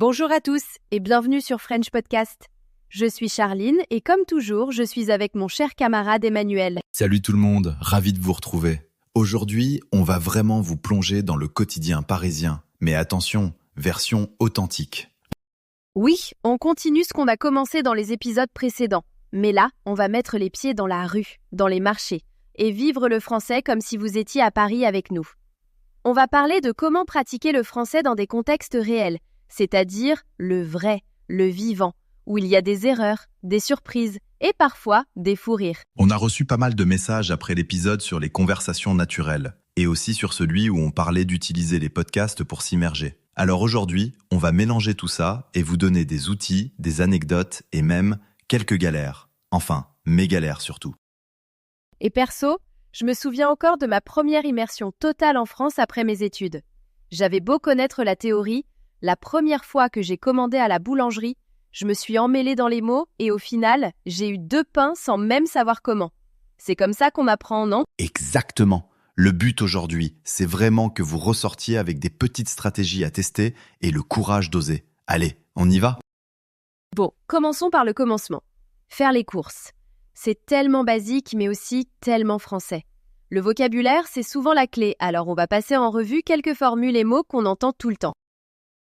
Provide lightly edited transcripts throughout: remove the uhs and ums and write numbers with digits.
Bonjour à tous et bienvenue sur French Podcast. Je suis Charline et comme toujours, je suis avec mon cher camarade Emmanuel. Salut tout le monde, ravi de vous retrouver. Aujourd'hui, on va vraiment vous plonger dans le quotidien parisien. Mais attention, version authentique. Oui, on continue ce qu'on a commencé dans les épisodes précédents. Mais là, on va mettre les pieds dans la rue, dans les marchés, et vivre le français comme si vous étiez à Paris avec nous. On va parler de comment pratiquer le français dans des contextes réels, c'est-à-dire le vrai, le vivant, où il y a des erreurs, des surprises et parfois des fous rires. On a reçu pas mal de messages après l'épisode sur les conversations naturelles, et aussi sur celui où on parlait d'utiliser les podcasts pour s'immerger. Alors aujourd'hui, on va mélanger tout ça et vous donner des outils, des anecdotes et même quelques galères. Enfin, mes galères surtout. Et perso, je me souviens encore de ma première immersion totale en France après mes études. J'avais beau connaître la théorie, la première fois que j'ai commandé à la boulangerie, je me suis emmêlée dans les mots et au final, j'ai eu 2 pains sans même savoir comment. C'est comme ça qu'on apprend, non ? Exactement. Le but aujourd'hui, c'est vraiment que vous ressortiez avec des petites stratégies à tester et le courage d'oser. Allez, on y va ? Bon, commençons par le commencement. Faire les courses. C'est tellement basique mais aussi tellement français. Le vocabulaire, c'est souvent la clé, alors on va passer en revue quelques formules et mots qu'on entend tout le temps.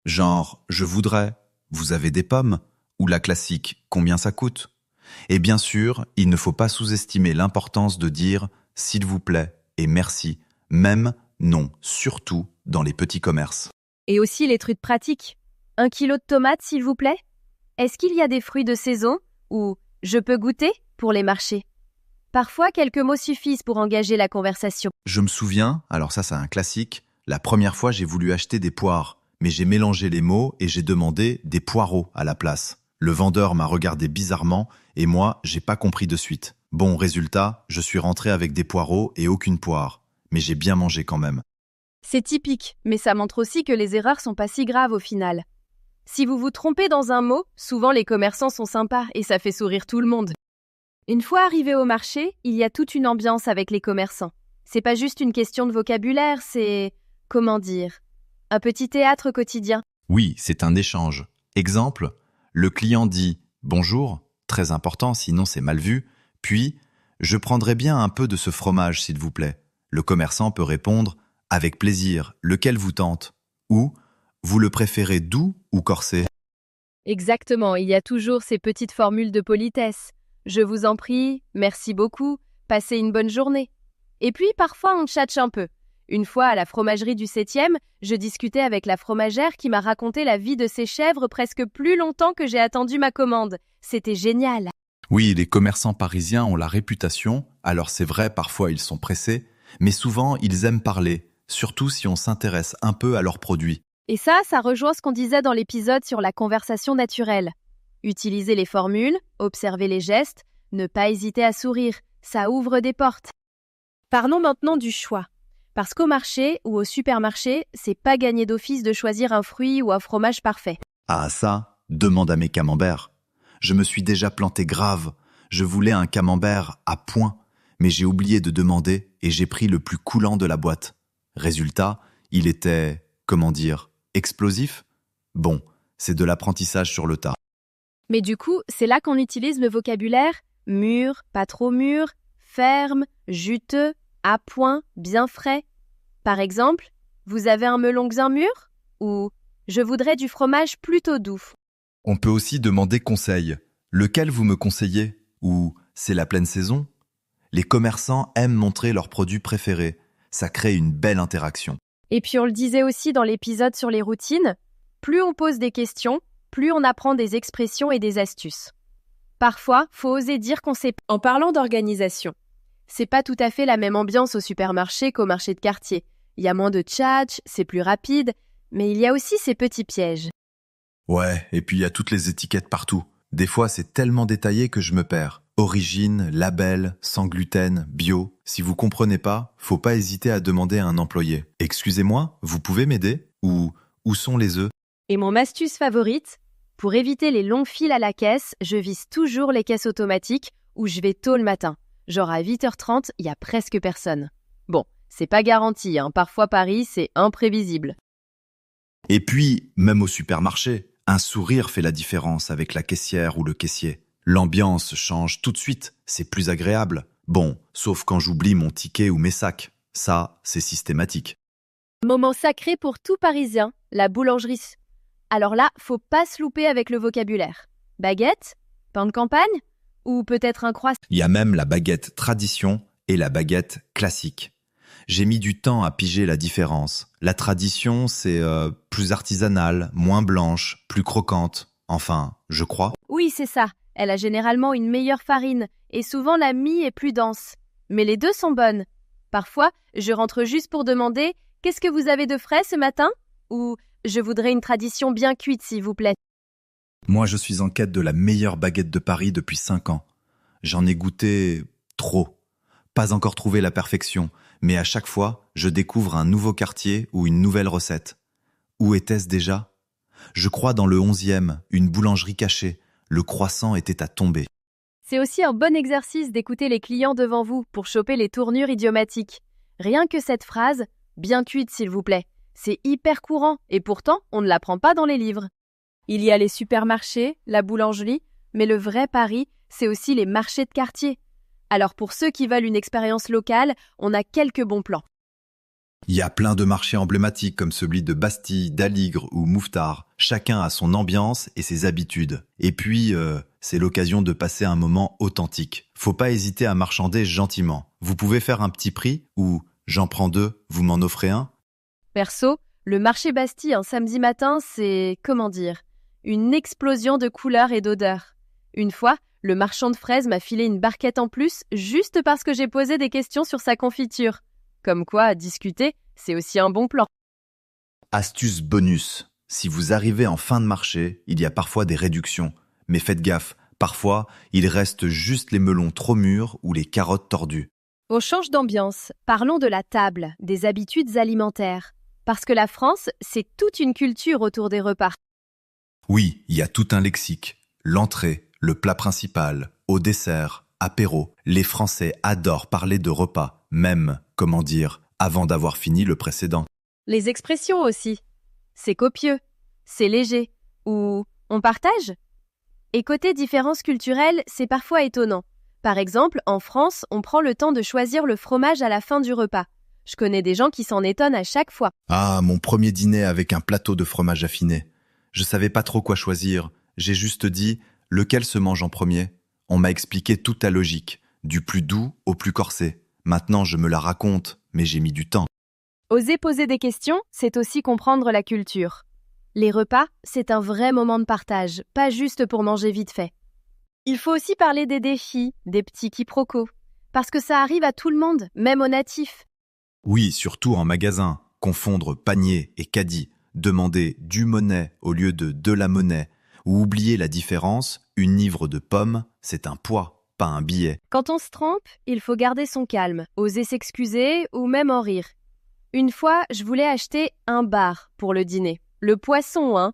Genre, je voudrais, vous avez des pommes, ou la classique, combien ça coûte ? Et bien sûr, il ne faut pas sous-estimer l'importance de dire s'il vous plaît et merci, même non, surtout dans les petits commerces. Et aussi les trucs pratiques. 1 kilo de tomates, s'il vous plaît ? Est-ce qu'il y a des fruits de saison ? Ou je peux goûter pour les marchés ? Parfois, quelques mots suffisent pour engager la conversation. Je me souviens, alors ça c'est un classique, la première fois j'ai voulu acheter des poires, mais j'ai mélangé les mots et j'ai demandé des poireaux à la place. Le vendeur m'a regardé bizarrement et moi, j'ai pas compris de suite. Bon, résultat, je suis rentré avec des poireaux et aucune poire. Mais j'ai bien mangé quand même. C'est typique, mais ça montre aussi que les erreurs sont pas si graves au final. Si vous vous trompez dans un mot, souvent les commerçants sont sympas et ça fait sourire tout le monde. Une fois arrivé au marché, il y a toute une ambiance avec les commerçants. C'est pas juste une question de vocabulaire, c'est... comment dire ? Un petit théâtre quotidien. Oui, c'est un échange. Exemple, le client dit « Bonjour », très important sinon c'est mal vu, puis « Je prendrais bien un peu de ce fromage s'il vous plaît ». Le commerçant peut répondre « Avec plaisir, lequel vous tente ?» ou « Vous le préférez doux ou corsé ?» Exactement, il y a toujours ces petites formules de politesse. Je vous en prie, merci beaucoup, passez une bonne journée. Et puis parfois on tchatche un peu. Une fois à la fromagerie du 7e, je discutais avec la fromagère qui m'a raconté la vie de ses chèvres presque plus longtemps que j'ai attendu ma commande. C'était génial. Oui, les commerçants parisiens ont la réputation, alors c'est vrai, parfois ils sont pressés, mais souvent ils aiment parler, surtout si on s'intéresse un peu à leurs produits. Et ça rejoint ce qu'on disait dans l'épisode sur la conversation naturelle. Utiliser les formules, observer les gestes, ne pas hésiter à sourire, ça ouvre des portes. Parlons maintenant du choix. Parce qu'au marché ou au supermarché, c'est pas gagné d'office de choisir un fruit ou un fromage parfait. Ah ça, demande à mes camemberts. Je me suis déjà planté grave. Je voulais un camembert à point, mais j'ai oublié de demander et j'ai pris le plus coulant de la boîte. Résultat, il était, comment dire, explosif ? Bon, c'est de l'apprentissage sur le tas. Mais du coup, c'est là qu'on utilise le vocabulaire mûr, pas trop mûr, ferme, juteux, à point, bien frais. Par exemple, vous avez un melon bien mûr ? Ou je voudrais du fromage plutôt doux. On peut aussi demander conseil. Lequel vous me conseillez ? Ou c'est la pleine saison ? Les commerçants aiment montrer leurs produits préférés. Ça crée une belle interaction. Et puis on le disait aussi dans l'épisode sur les routines, plus on pose des questions, plus on apprend des expressions et des astuces. Parfois, faut oser dire qu'on sait. En parlant d'organisation, c'est pas tout à fait la même ambiance au supermarché qu'au marché de quartier. Il y a moins de tchatch, c'est plus rapide, mais il y a aussi ces petits pièges. Ouais, et puis il y a toutes les étiquettes partout. Des fois, c'est tellement détaillé que je me perds. Origine, label, sans gluten, bio. Si vous comprenez pas, faut pas hésiter à demander à un employé. « Excusez-moi, vous pouvez m'aider ?» ou « Où sont les œufs ?» Et mon astuce favorite, pour éviter les longs fils à la caisse, je vise toujours les caisses automatiques où je vais tôt le matin. Genre à 8h30, il y a presque personne. Bon, c'est pas garanti, hein. Parfois Paris, c'est imprévisible. Et puis, même au supermarché, Un sourire fait la différence avec la caissière ou le caissier. L'ambiance change tout de suite, c'est plus agréable. Bon, sauf quand j'oublie mon ticket ou mes sacs. Ça, c'est systématique. Moment sacré pour tout Parisien, la boulangerie. Alors là, faut pas se louper avec le vocabulaire. Baguette? Pain de campagne? Ou peut-être un croissant? Il y a même la baguette tradition et la baguette classique. J'ai mis du temps à piger la différence. La tradition, c'est plus artisanale, moins blanche, plus croquante. Enfin, je crois. Oui, c'est ça. Elle a généralement une meilleure farine et souvent la mie est plus dense. Mais les deux sont bonnes. Parfois, je rentre juste pour demander « Qu'est-ce que vous avez de frais ce matin ?» ou « Je voudrais une tradition bien cuite, s'il vous plaît. » Moi, je suis en quête de la meilleure baguette de Paris depuis 5 ans. J'en ai goûté trop. Pas encore trouvé la perfection, mais à chaque fois, je découvre un nouveau quartier ou une nouvelle recette. Où était-ce déjà? Je crois dans le 11e, une boulangerie cachée. Le croissant était à tomber. C'est aussi un bon exercice d'écouter les clients devant vous pour choper les tournures idiomatiques. Rien que cette phrase « bien cuite s'il vous plaît », c'est hyper courant et pourtant on ne l'apprend pas dans les livres. Il y a les supermarchés, la boulangerie, mais le vrai Paris, c'est aussi les marchés de quartier. Alors pour ceux qui veulent une expérience locale, on a quelques bons plans. Il y a plein de marchés emblématiques comme celui de Bastille, d'Aligre ou Mouffetard. Chacun a son ambiance et ses habitudes. Et puis, c'est l'occasion de passer un moment authentique. Faut pas hésiter à marchander gentiment. Vous pouvez faire un petit prix ou « j'en prends 2, vous m'en offrez un ». Perso, le marché Bastille un samedi matin, c'est, comment dire, une explosion de couleurs et d'odeurs. Une fois, le marchand de fraises m'a filé une barquette en plus juste parce que j'ai posé des questions sur sa confiture. Comme quoi, discuter, c'est aussi un bon plan. Astuce bonus. Si vous arrivez en fin de marché, il y a parfois des réductions. Mais faites gaffe, parfois, il reste juste les melons trop mûrs ou les carottes tordues. On change d'ambiance. Parlons de la table, des habitudes alimentaires. Parce que la France, c'est toute une culture autour des repas. Oui, il y a tout un lexique. L'entrée, le plat principal, au dessert, apéro. Les Français adorent parler de repas, même, comment dire, avant d'avoir fini le précédent. Les expressions aussi. C'est copieux, c'est léger, ou on partage. Et côté différences culturelles, c'est parfois étonnant. Par exemple, en France, on prend le temps de choisir le fromage à la fin du repas. Je connais des gens qui s'en étonnent à chaque fois. Ah, mon premier dîner avec un plateau de fromage affiné. Je savais pas trop quoi choisir. J'ai juste dit « lequel se mange en premier ?» On m'a expliqué toute la logique, du plus doux au plus corsé. Maintenant, je me la raconte, mais j'ai mis du temps. Oser poser des questions, c'est aussi comprendre la culture. Les repas, c'est un vrai moment de partage, pas juste pour manger vite fait. Il faut aussi parler des défis, des petits quiproquos, parce que ça arrive à tout le monde, même aux natifs. Oui, surtout en magasin. Confondre panier et caddie, demander du monnaie au lieu de la monnaie, ou oublier la différence, une livre de pommes, c'est un poids, pas un billet. Quand on se trompe, il faut garder son calme, oser s'excuser ou même en rire. Une fois, je voulais acheter un bar pour le dîner. Le poisson, hein.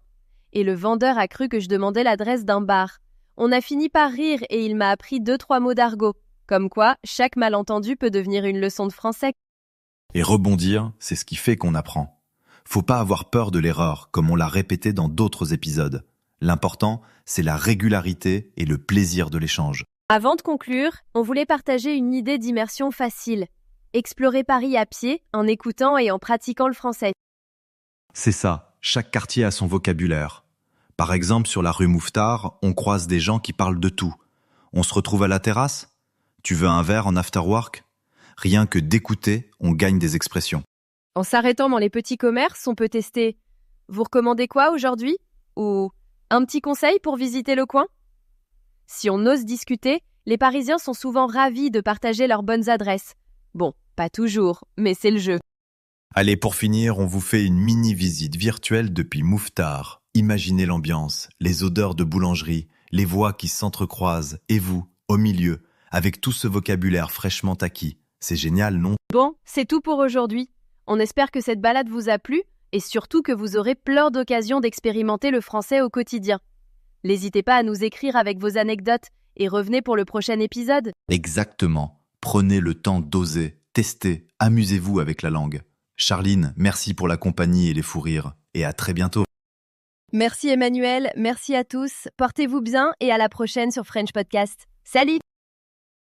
Et le vendeur a cru que je demandais l'adresse d'un bar. On a fini par rire et il m'a appris 2-3 mots d'argot. Comme quoi, chaque malentendu peut devenir une leçon de français. Et rebondir, c'est ce qui fait qu'on apprend. Faut pas avoir peur de l'erreur, comme on l'a répété dans d'autres épisodes. L'important, c'est la régularité et le plaisir de l'échange. Avant de conclure, on voulait partager une idée d'immersion facile. Explorer Paris à pied, en écoutant et en pratiquant le français. C'est ça, chaque quartier a son vocabulaire. Par exemple, sur la rue Mouffetard, on croise des gens qui parlent de tout. On se retrouve à la terrasse? Tu veux un verre en after-work? Rien que d'écouter, on gagne des expressions. En s'arrêtant dans les petits commerces, on peut tester « Vous recommandez quoi aujourd'hui ?» ou « Un petit conseil pour visiter le coin ?» Si on ose discuter, les Parisiens sont souvent ravis de partager leurs bonnes adresses. Bon, pas toujours, mais c'est le jeu. Allez, pour finir, on vous fait une mini-visite virtuelle depuis Mouffetard. Imaginez l'ambiance, les odeurs de boulangerie, les voix qui s'entrecroisent, et vous, au milieu, avec tout ce vocabulaire fraîchement acquis. C'est génial, non? Bon, c'est tout pour aujourd'hui. On espère que cette balade vous a plu et surtout que vous aurez plein d'occasions d'expérimenter le français au quotidien. N'hésitez pas à nous écrire avec vos anecdotes et revenez pour le prochain épisode. Exactement. Prenez le temps d'oser, testez, amusez-vous avec la langue. Charline, merci pour la compagnie et les fous rires. Et à très bientôt. Merci Emmanuel, merci à tous. Portez-vous bien et à la prochaine sur French Podcast. Salut!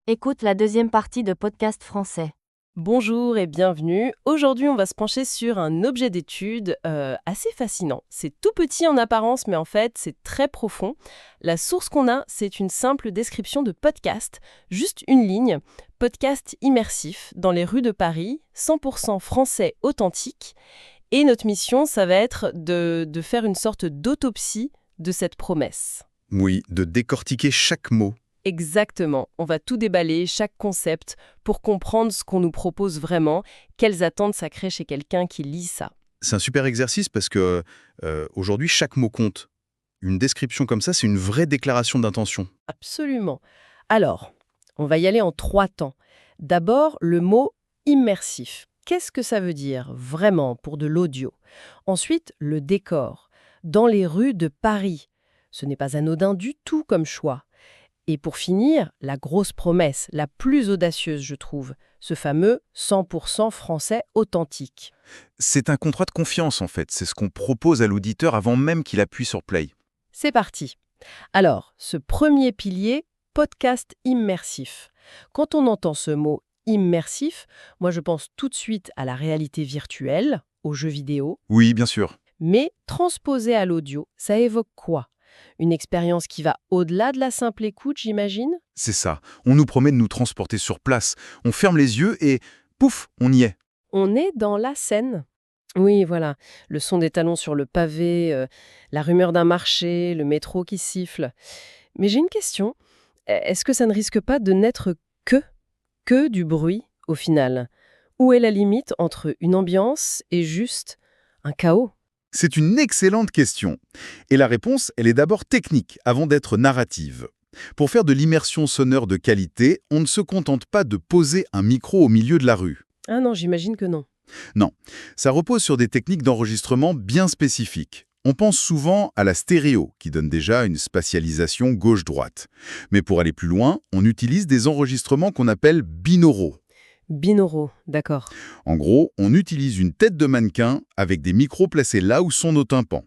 Écoute la deuxième partie de Podcast français. Bonjour et bienvenue. Aujourd'hui, on va se pencher sur un objet d'étude assez fascinant. C'est tout petit en apparence, mais en fait, c'est très profond. La source qu'on a, c'est une simple description de podcast, juste une ligne. Podcast immersif dans les rues de Paris, 100% français authentique. Et notre mission, ça va être de faire une sorte d'autopsie de cette promesse. Oui, de décortiquer chaque mot. Exactement, on va tout déballer, chaque concept, pour comprendre ce qu'on nous propose vraiment, quelles attentes ça crée chez quelqu'un qui lit ça. C'est un super exercice parce que aujourd'hui, chaque mot compte. Une description comme ça, c'est une vraie déclaration d'intention. Absolument. Alors, on va y aller en 3 temps. D'abord, le mot immersif. Qu'est-ce que ça veut dire vraiment pour de l'audio? Ensuite, le décor. Dans les rues de Paris. Ce n'est pas anodin du tout comme choix. Et pour finir, la grosse promesse, la plus audacieuse, je trouve, ce fameux 100% français authentique. C'est un contrat de confiance, en fait. C'est ce qu'on propose à l'auditeur avant même qu'il appuie sur play. C'est parti. Alors, ce premier pilier, podcast immersif. Quand on entend ce mot immersif, moi je pense tout de suite à la réalité virtuelle, aux jeux vidéo. Oui, bien sûr. Mais transposé à l'audio, ça évoque quoi? Une expérience qui va au-delà de la simple écoute, j'imagine? C'est ça. On nous promet de nous transporter sur place. On ferme les yeux et pouf, on y est. On est dans la scène. Oui, voilà. Le son des talons sur le pavé, la rumeur d'un marché, le métro qui siffle. Mais j'ai une question. Est-ce que ça ne risque pas de n'être que du bruit, au final? Où est la limite entre une ambiance et juste un chaos? C'est une excellente question. Et la réponse, elle est d'abord technique, avant d'être narrative. Pour faire de l'immersion sonore de qualité, on ne se contente pas de poser un micro au milieu de la rue. Ah non, j'imagine que non. Non, ça repose sur des techniques d'enregistrement bien spécifiques. On pense souvent à la stéréo, qui donne déjà une spatialisation gauche-droite. Mais pour aller plus loin, on utilise des enregistrements qu'on appelle binauraux. Binauraux, d'accord. En gros, on utilise une tête de mannequin avec des micros placés là où sont nos tympans.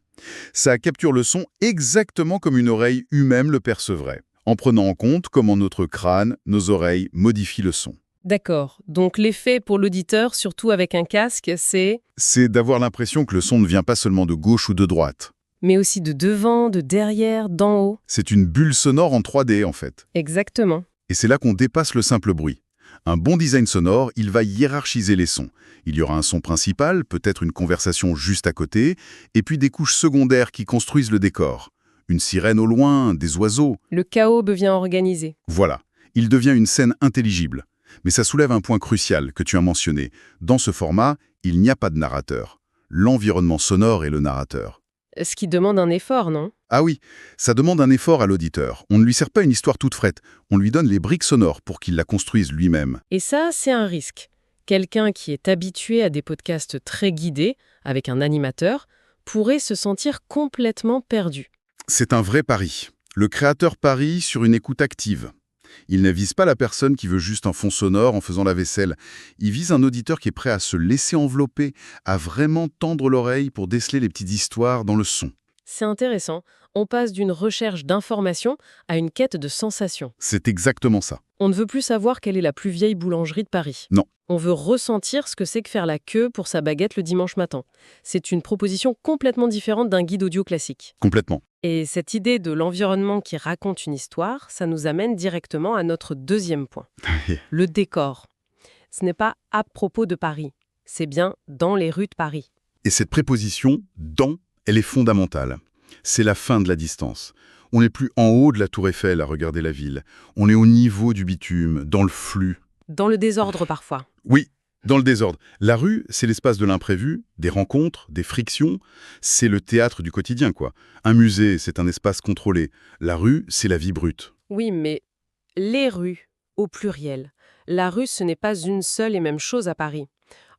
Ça capture le son exactement comme une oreille humaine le percevrait, en prenant en compte comment notre crâne, nos oreilles modifient le son. D'accord. Donc l'effet pour l'auditeur, surtout avec un casque, c'est d'avoir l'impression que le son ne vient pas seulement de gauche ou de droite. mais aussi de devant, de derrière, d'en haut. C'est une bulle sonore en 3D en fait. Exactement. Et c'est là qu'on dépasse le simple bruit. Un bon design sonore, il va hiérarchiser les sons. Il y aura un son principal, peut-être une conversation juste à côté, et puis des couches secondaires qui construisent le décor. Une sirène au loin, des oiseaux. Le chaos devient organisé. Voilà, il devient une scène intelligible. Mais ça soulève un point crucial que tu as mentionné. Dans ce format, il n'y a pas de narrateur. L'environnement sonore est le narrateur. Ce qui demande un effort, non? Ah oui, ça demande un effort à l'auditeur. On ne lui sert pas une histoire toute fraîche, on lui donne les briques sonores pour qu'il la construise lui-même. Et ça, c'est un risque. Quelqu'un qui est habitué à des podcasts très guidés, avec un animateur, pourrait se sentir complètement perdu. C'est un vrai pari. Le créateur parie sur une écoute active. Il ne vise pas la personne qui veut juste un fond sonore en faisant la vaisselle. Il vise un auditeur qui est prêt à se laisser envelopper, à vraiment tendre l'oreille pour déceler les petites histoires dans le son. C'est intéressant. On passe d'une recherche d'information à une quête de sensations. C'est exactement ça. On ne veut plus savoir quelle est la plus vieille boulangerie de Paris. Non. On veut ressentir ce que c'est que faire la queue pour sa baguette le dimanche matin. C'est une proposition complètement différente d'un guide audio classique. Complètement. Et cette idée de l'environnement qui raconte une histoire, ça nous amène directement à notre deuxième point. Le décor. Ce n'est pas à propos de Paris, c'est bien dans les rues de Paris. Et cette préposition « dans », elle est fondamentale. C'est la fin de la distance. On n'est plus en haut de la tour Eiffel à regarder la ville. On est au niveau du bitume, dans le flux. Dans le désordre parfois. Oui, dans le désordre. La rue, c'est l'espace de l'imprévu, des rencontres, des frictions. C'est le théâtre du quotidien, quoi. Un musée, c'est un espace contrôlé. La rue, c'est la vie brute. Oui, mais les rues, au pluriel. La rue, ce n'est pas une seule et même chose à Paris.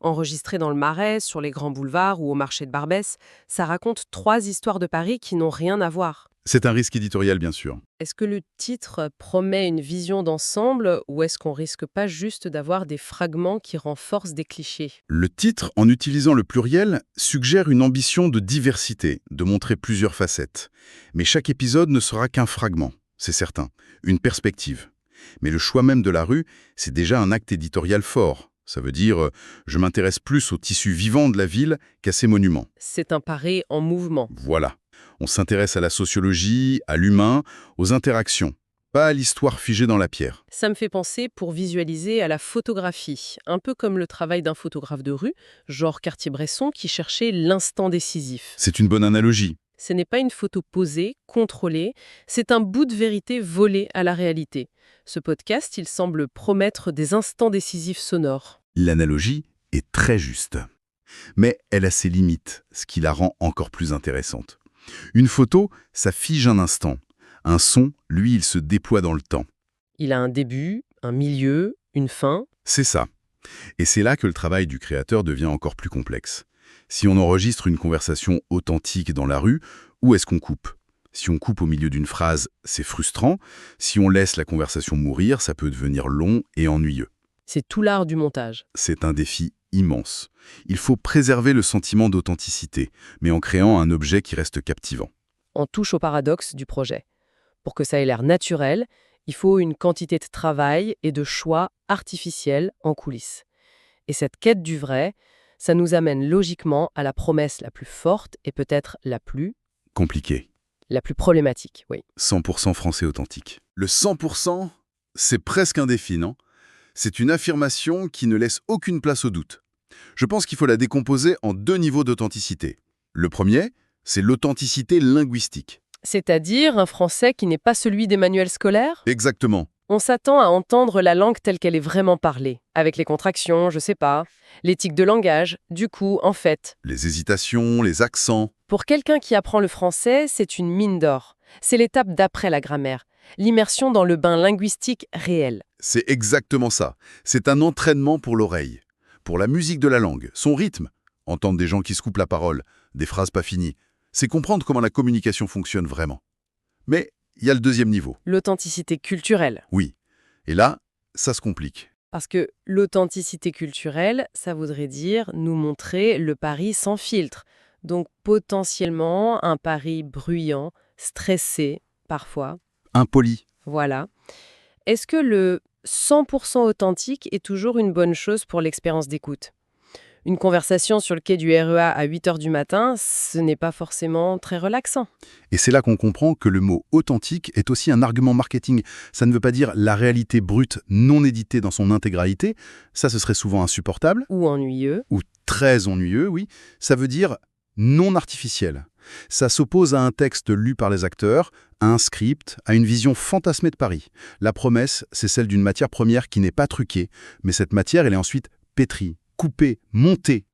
Enregistré dans le Marais, sur les grands boulevards ou au marché de Barbès, ça raconte 3 histoires de Paris qui n'ont rien à voir. C'est un risque éditorial, bien sûr. Est-ce que le titre promet une vision d'ensemble ou est-ce qu'on risque pas juste d'avoir des fragments qui renforcent des clichés? Le titre, en utilisant le pluriel, suggère une ambition de diversité, de montrer plusieurs facettes. Mais chaque épisode ne sera qu'un fragment, c'est certain, une perspective. Mais le choix même de la rue, c'est déjà un acte éditorial fort. Ça veut dire, je m'intéresse plus au tissu vivant de la ville qu'à ses monuments. C'est un pari en mouvement. Voilà. On s'intéresse à la sociologie, à l'humain, aux interactions, pas à l'histoire figée dans la pierre. Ça me fait penser pour visualiser à la photographie, un peu comme le travail d'un photographe de rue, genre Cartier-Bresson, qui cherchait l'instant décisif. C'est une bonne analogie. Ce n'est pas une photo posée, contrôlée, c'est un bout de vérité volé à la réalité. Ce podcast, il semble promettre des instants décisifs sonores. L'analogie est très juste. Mais elle a ses limites, ce qui la rend encore plus intéressante. Une photo, ça fige un instant. Un son, lui, il se déploie dans le temps. Il a un début, un milieu, une fin. C'est ça. Et c'est là que le travail du créateur devient encore plus complexe. Si on enregistre une conversation authentique dans la rue, où est-ce qu'on coupe? Si on coupe au milieu d'une phrase, c'est frustrant. Si on laisse la conversation mourir, ça peut devenir long et ennuyeux. C'est tout l'art du montage. C'est un défi immense. Il faut préserver le sentiment d'authenticité, mais en créant un objet qui reste captivant. On touche au paradoxe du projet. Pour que ça ait l'air naturel, il faut une quantité de travail et de choix artificiels en coulisses. Et cette quête du vrai, ça nous amène logiquement à la promesse la plus forte et peut-être la plus Compliqué. problématique, oui. 100% français authentique. Le 100%, c'est presque un défi, non? C'est une affirmation qui ne laisse aucune place au doute. Je pense qu'il faut la décomposer en 2 niveaux d'authenticité. Le premier, c'est l'authenticité linguistique. C'est-à-dire un français qui n'est pas celui des manuels scolaires? Exactement. On s'attend à entendre la langue telle qu'elle est vraiment parlée, avec les contractions, je sais pas, l'éthique de langage, du coup, en fait. Les hésitations, les accents. Pour quelqu'un qui apprend le français, c'est une mine d'or. C'est l'étape d'après la grammaire, l'immersion dans le bain linguistique réel. C'est exactement ça. C'est un entraînement pour l'oreille. Pour la musique de la langue, son rythme. Entendre des gens qui se coupent la parole, des phrases pas finies. C'est comprendre comment la communication fonctionne vraiment. Mais il y a le deuxième niveau. L'authenticité culturelle. Oui. Et là, ça se complique. Parce que l'authenticité culturelle, ça voudrait dire nous montrer le Paris sans filtre. Donc potentiellement un Paris bruyant, stressé, parfois. Impoli. Voilà. Est-ce que le 100% authentique est toujours une bonne chose pour l'expérience d'écoute? Une conversation sur le quai du REA à 8 h du matin, ce n'est pas forcément très relaxant. Et c'est là qu'on comprend que le mot « authentique » est aussi un argument marketing. Ça ne veut pas dire la réalité brute non éditée dans son intégralité. Ça, ce serait souvent insupportable. Ou ennuyeux. Ou très ennuyeux, oui. Ça veut dire non artificiel. Ça s'oppose à un texte lu par les acteurs, à un script, à une vision fantasmée de Paris. La promesse, c'est celle d'une matière première qui n'est pas truquée, mais cette matière, elle est ensuite pétrie, coupée, montée.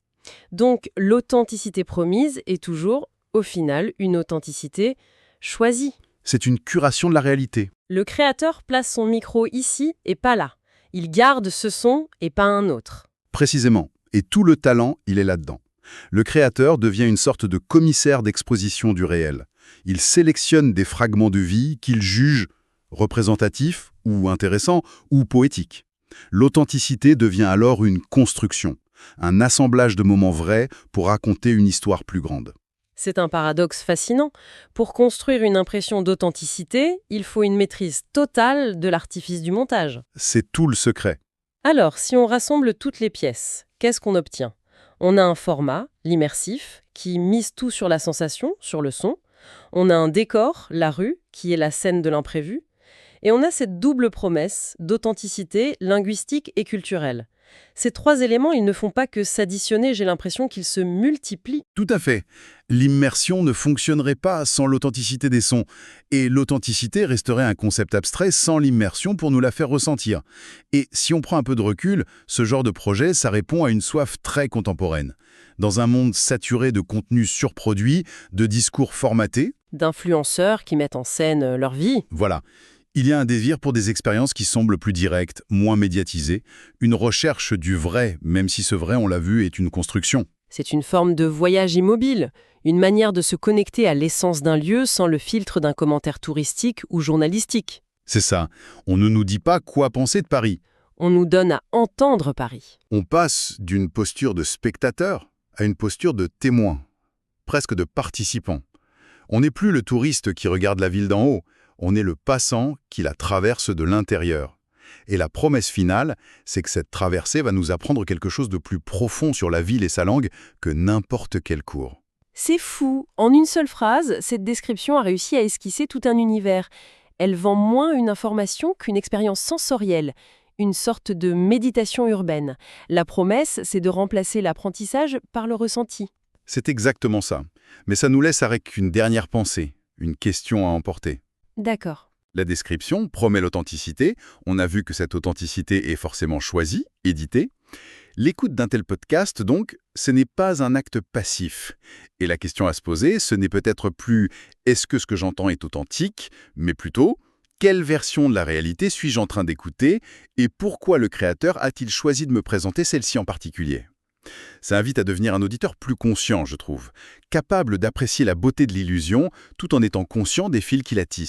Donc l'authenticité promise est toujours, au final, une authenticité choisie. C'est une curation de la réalité. Le créateur place son micro ici et pas là. Il garde ce son et pas un autre. Précisément. Et tout le talent, il est là-dedans. Le créateur devient une sorte de commissaire d'exposition du réel. Il sélectionne des fragments de vie qu'il juge représentatifs ou intéressants ou poétiques. L'authenticité devient alors une construction, un assemblage de moments vrais pour raconter une histoire plus grande. C'est un paradoxe fascinant. Pour construire une impression d'authenticité, il faut une maîtrise totale de l'artifice du montage. C'est tout le secret. Alors, si on rassemble toutes les pièces, qu'est-ce qu'on obtient? On a un format, l'immersif, qui mise tout sur la sensation, sur le son. On a un décor, la rue, qui est la scène de l'imprévu. Et on a cette double promesse d'authenticité linguistique et culturelle. Ces 3 éléments, ils ne font pas que s'additionner, j'ai l'impression qu'ils se multiplient. Tout à fait. L'immersion ne fonctionnerait pas sans l'authenticité des sons. Et l'authenticité resterait un concept abstrait sans l'immersion pour nous la faire ressentir. Et si on prend un peu de recul, ce genre de projet, ça répond à une soif très contemporaine. Dans un monde saturé de contenus surproduits, de discours formatés, D'influenceurs qui mettent en scène leur vie. voilà. Il y a un désir pour des expériences qui semblent plus directes, moins médiatisées, une recherche du vrai, même si ce vrai, on l'a vu, est une construction. C'est une forme de voyage immobile, Une manière de se connecter à l'essence d'un lieu sans le filtre d'un commentaire touristique ou journalistique. C'est ça. On ne nous dit pas quoi penser de Paris. On nous donne à entendre Paris. On passe d'une posture de spectateur à une posture de témoin, presque de participant. On n'est plus le touriste qui regarde la ville d'en haut, on est le passant qui la traverse de l'intérieur. Et la promesse finale, c'est que cette traversée va nous apprendre quelque chose de plus profond sur la ville et sa langue que n'importe quel cours. C'est fou. En une seule phrase, cette description a réussi à esquisser tout un univers. Elle vend moins une information qu'une expérience sensorielle, une sorte de méditation urbaine. La promesse, c'est de remplacer l'apprentissage par le ressenti. C'est exactement ça. Mais ça nous laisse avec une dernière pensée, une question à emporter. D'accord. La description promet l'authenticité. On a vu que cette authenticité est forcément choisie, éditée. L'écoute d'un tel podcast, donc, ce n'est pas un acte passif. Et la question à se poser, ce n'est peut-être plus « est-ce que ce que j'entends est authentique ?», mais plutôt « quelle version de la réalité suis-je en train d'écouter et pourquoi le créateur a-t-il choisi de me présenter celle-ci en particulier ?» Ça invite à devenir un auditeur plus conscient, je trouve, capable d'apprécier la beauté de l'illusion tout en étant conscient des fils qui la tissent.